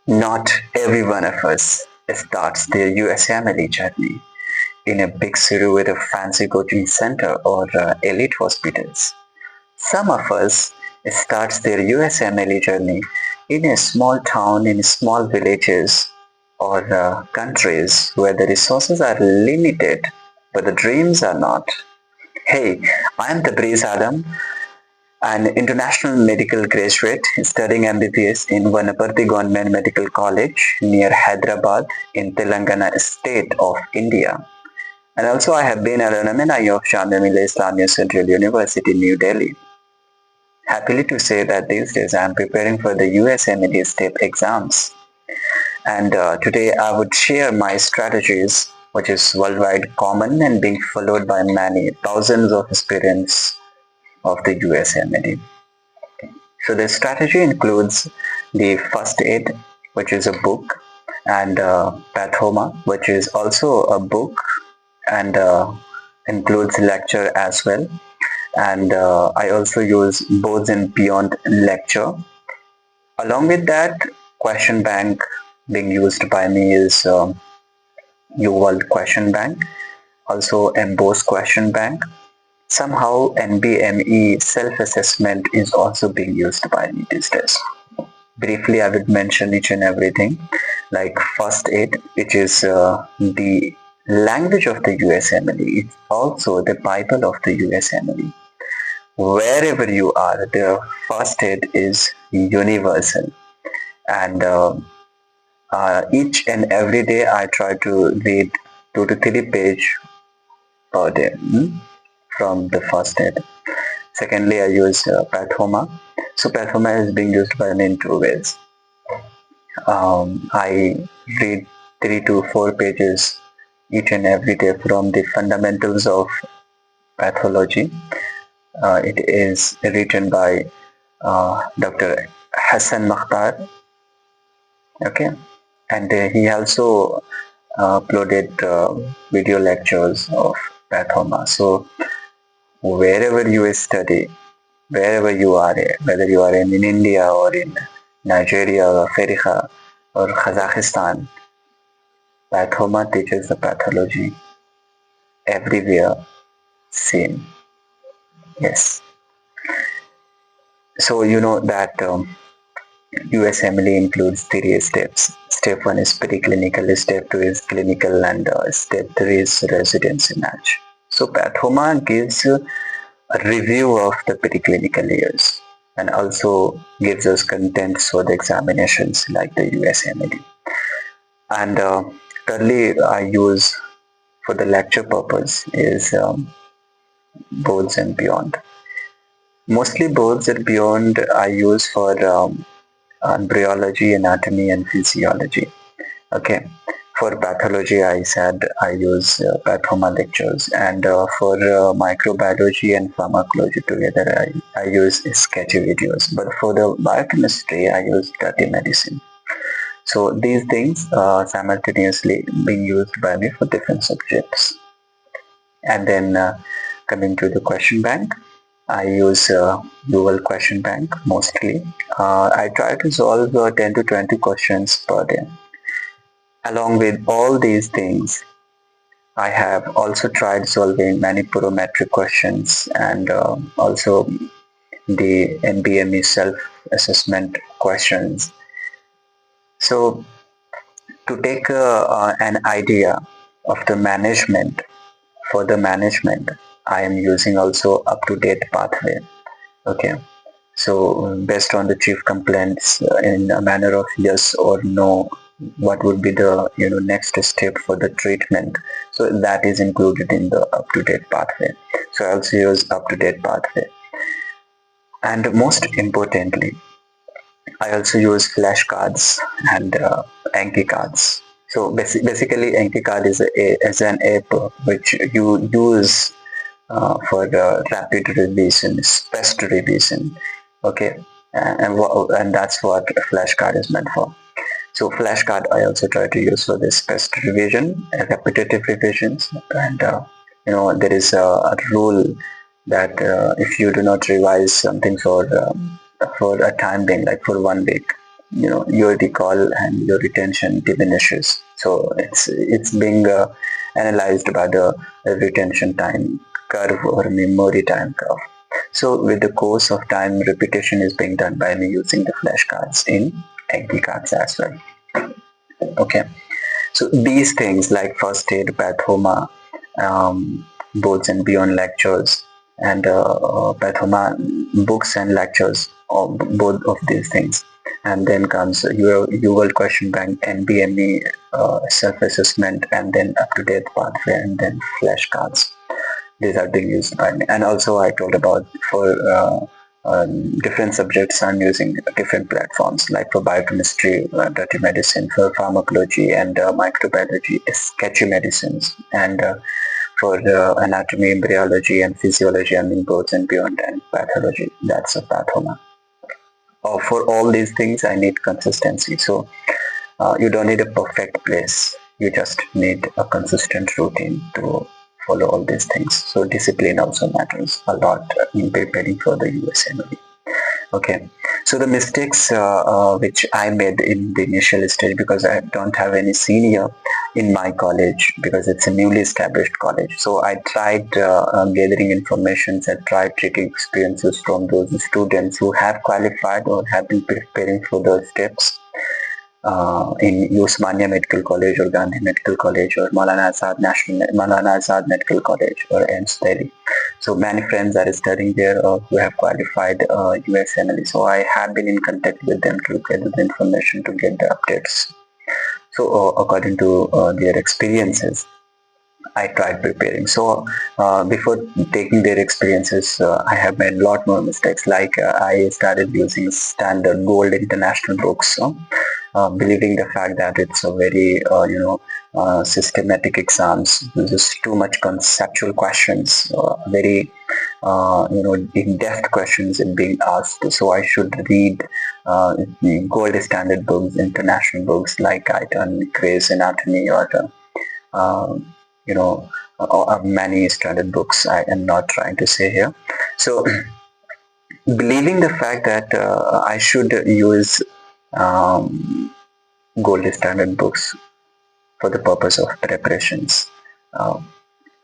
Not every one of us starts their USMLE journey in a big city with a fancy coaching center or elite hospitals. Some of us starts their USMLE journey in a small town, in small villages or countries where the resources are limited but the dreams are not. Hey, I am Tabrez, an international medical graduate studying MBBS in Wanaparthy Government Medical College near Hyderabad in Telangana state of India. And also I have been an alumni of Jamia Millia Islamia Central University, New Delhi. Happily to say that these days I am preparing for the USMLE STEP exams. And today I would share my strategies, which is worldwide common and being followed by many thousands of aspirants of the USMLE. So the strategy includes the first aid, which is a book, and Pathoma, which is also a book and includes lecture as well. And I also use boards and beyond lecture. Along with that, question bank being used by me is UWorld question bank, also embossed question bank. Somehow NBME self-assessment is also being used by me these days. Briefly, I would mention each and everything like first aid, which is the language of the USMLE. It's also the Bible of the USMLE. Wherever you are, the first aid is universal. And each and every day, I try to read 2 to 3 pages per day from the first aid. Secondly, I use Pathoma. So Pathoma is being used by me in 2 ways. I read 3 to 4 pages each and every day from the fundamentals of pathology. It is written by Dr. Hassan Makhtar. Okay, and he also uploaded video lectures of pathoma. So wherever you study, wherever you are, whether you are in India or in Nigeria or Peripheral or Kazakhstan, pathoma teaches the pathology everywhere same. Yes. So you know that USMLE includes 3 steps. Step 1 is preclinical, step 2 is clinical, and step 3 is residency match. So pathoma gives you a review of the preclinical years and also gives us contents for the examinations like the USMLE. And thirdly, I use for the lecture purpose is boards and beyond. Mostly boards and beyond I use for embryology, anatomy, and physiology. Okay. For pathology, I said I use pathoma lectures, and for microbiology and pharmacology together, I use sketchy videos. But for the biochemistry, I use dirty medicine. So these things simultaneously being used by me for different subjects. And then coming to the question bank, I use Google question bank mostly. I try to solve 10 to 20 questions per day. Along with all these things, I have also tried solving many parametric questions and also the NBME self-assessment questions. So to take an idea of the management, for the management, I am using also up-to-date pathway. Okay. So based on the chief complaints in a manner of yes or no, what would be the next step for the treatment? So that is included in the up-to-date pathway. So I also use up-to-date pathway. And most importantly, I also use flashcards and Anki cards. So basically, Anki card is an app which you use for the rapid revision, spaced revision. Okay, and that's what a flashcard is meant for. So flashcard I also try to use for this spaced revision, repetitive revisions, and there is a rule that if you do not revise something for a time being like for 1 week, your recall and your retention diminishes. So it's being analyzed by the retention time curve or memory time curve. So with the course of time, repetition is being done by me using the flashcards in XD cards as well. Okay, so these things like first aid, pathoma, boards and beyond lectures, and pathoma books and lectures, both of these things. And then comes your UL question bank, NBME, self-assessment, and then up-to-date pathway, and then flashcards. These are being used by me. And also I told about for different subjects I'm using different platforms, like for biochemistry, dirty medicine, for pharmacology and microbiology, sketchy medicines, and for anatomy, embryology and physiology, I mean boards and beyond, and pathology, that's a pathoma. For all these things I need consistency. So you don't need a perfect place. You just need a consistent routine to follow all these things. So discipline also matters a lot in preparing for the USMLE. Okay, so the mistakes which I made in the initial stage, because I don't have any senior in my college, because it's a newly established college. So I tried gathering information. I tried taking experiences from those students who have qualified or have been preparing for the steps in USMLE Medical College or Gandhi Medical College or Maulana Azad Medical College or AIIMS Delhi. So many friends are studying there who have qualified USMLE. So I have been in contact with them to gather the information to get the updates. So according to their experiences, I tried preparing. So before taking their experiences, I have made a lot more mistakes. Like I started using standard gold international books, believing the fact that it's a very systematic exams. There's too much conceptual questions, very in-depth questions in being asked. So I should read the gold standard books, international books like Iton, Gray's Anatomy, or uh, you know, many standard books. I am not trying to say here. So, believing the fact that I should use gold standard books for the purpose of preparations, uh,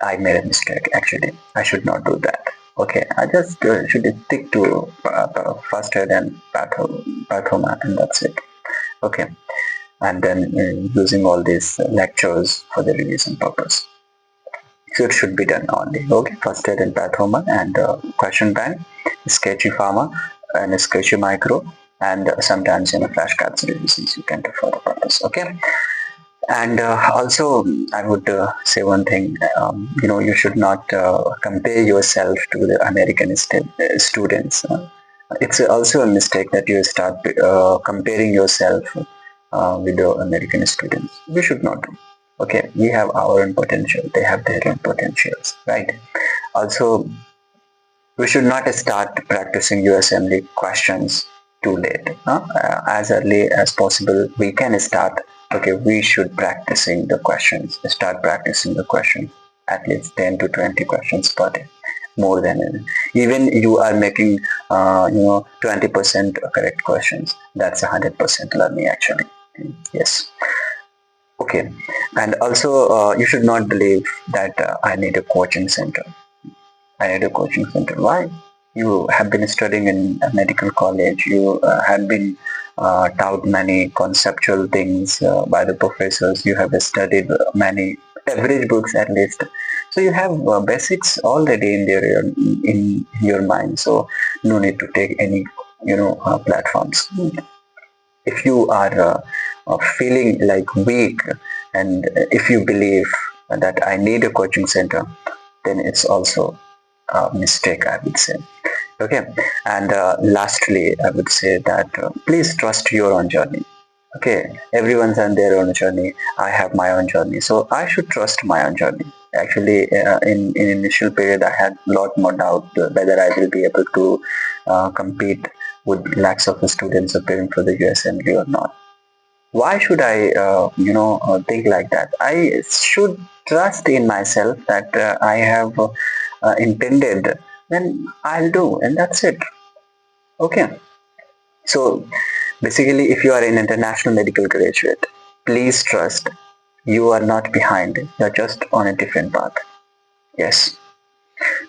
I made a mistake. Actually, I should not do that. Okay, I just should stick to first aid and pathoma, and that's it. Okay, and then using all these lectures for the revision purpose. So it should be done only. Okay, first aid and pathoma and question bank, sketchy pharma and sketchy micro, and sometimes flashcards revisions you can do for the purpose. Okay, and also I would say one thing. You should not compare yourself to the American students. It's also a mistake that you start comparing yourself with the American students. We should not do. Okay, we have our own potential. They have their own potentials, right? Also, we should not start practicing USMLE questions too late. As early as possible, we can start. Okay, we should practicing the questions. Start practicing the questions at least 10 to 20 questions per day, more than even you are making 20% correct questions. That's 100% learning actually. Yes. Okay, and also you should not believe that I need a coaching center. I need a coaching center. Why? You have been studying in a medical college. You have been taught many conceptual things by the professors. You have studied many average books at least. So you have basics already in your mind. So no need to take any platforms. If you are feeling like weak, and if you believe that I need a coaching center, then it's also mistake, I would say. Okay, and lastly I would say that please trust your own journey. Okay, everyone's on their own journey. I have my own journey, so I should trust my own journey. Actually, in initial period I had a lot more doubt whether I will be able to compete with lakhs of students appearing for the USMLE or not. Why should I think like that? I should trust in myself that I have intended, then I'll do, and that's it. Okay, so Basically, if you are an international medical graduate, please trust you are not behind. You're just on a different path. Yes.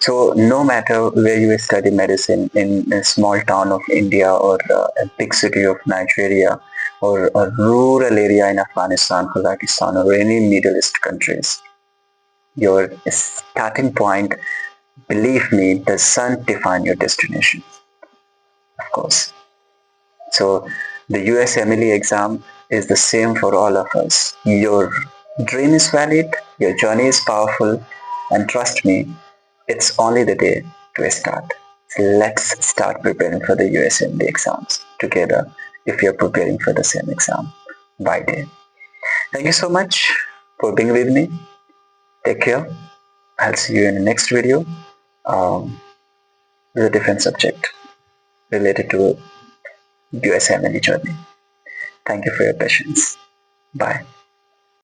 So no matter where you study medicine in a small town of India or a big city of Nigeria or a rural area in Afghanistan, Kazakhstan or any Middle East countries, your starting point, believe me, doesn't define your destination, of course. So the USMLE exam is the same for all of us. Your dream is valid, your journey is powerful, and trust me, it's only the day to start. So let's start preparing for the USMLE exams together if you're preparing for the same exam by day. Thank you so much for being with me. Take care. I'll see you in the next video um, with a different subject related to USMLE journey. Thank you for your patience. Bye.